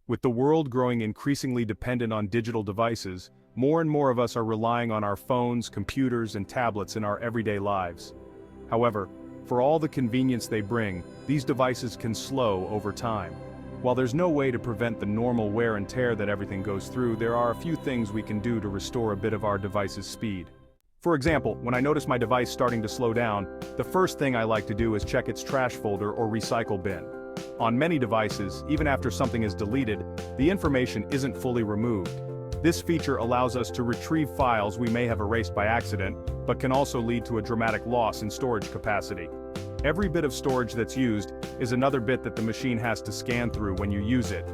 With the world growing increasingly dependent on digital devices, more and more of us are relying on our phones, computers, and tablets in our everyday lives. However, for all the convenience they bring, these devices can slow over time. While there's no way to prevent the normal wear and tear that everything goes through, there are a few things we can do to restore a bit of our device's speed. For example, when I notice my device starting to slow down, the first thing I like to do is check its trash folder or recycle bin. On many devices, even after something is deleted, the information isn't fully removed. This feature allows us to retrieve files we may have erased by accident, but can also lead to a dramatic loss in storage capacity. Every bit of storage that's used is another bit that the machine has to scan through when you use it.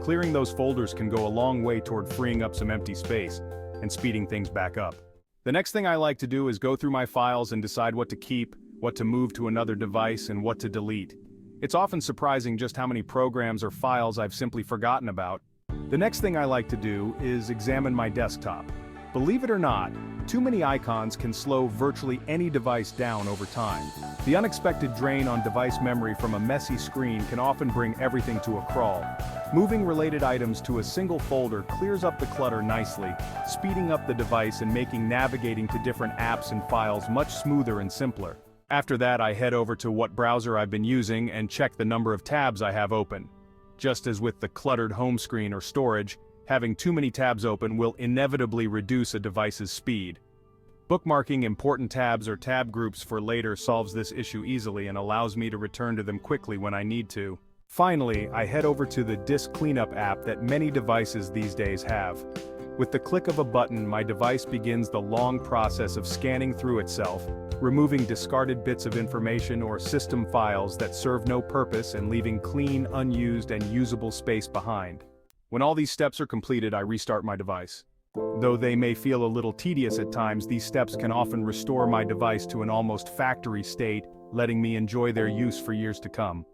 Clearing those folders can go a long way toward freeing up some empty space and speeding things back up. The next thing I like to do is go through my files and decide what to keep, what to move to another device, and what to delete. It's often surprising just how many programs or files I've simply forgotten about. The next thing I like to do is examine my desktop. Believe it or not, too many icons can slow virtually any device down over time. The unexpected drain on device memory from a messy screen can often bring everything to a crawl. Moving related items to a single folder clears up the clutter nicely, speeding up the device and making navigating to different apps and files much smoother and simpler. After that, I head over to what browser I've been using and check the number of tabs I have open. Just as with the cluttered home screen or storage, having too many tabs open will inevitably reduce a device's speed. Bookmarking important tabs or tab groups for later solves this issue easily and allows me to return to them quickly when I need to. Finally, I head over to the Disk Cleanup app that many devices these days have. With the click of a button, my device begins the long process of scanning through itself, removing discarded bits of information or system files that serve no purpose and leaving clean, unused, and usable space behind. When all these steps are completed, I restart my device. Though they may feel a little tedious at times, these steps can often restore my device to an almost factory state, letting me enjoy their use for years to come.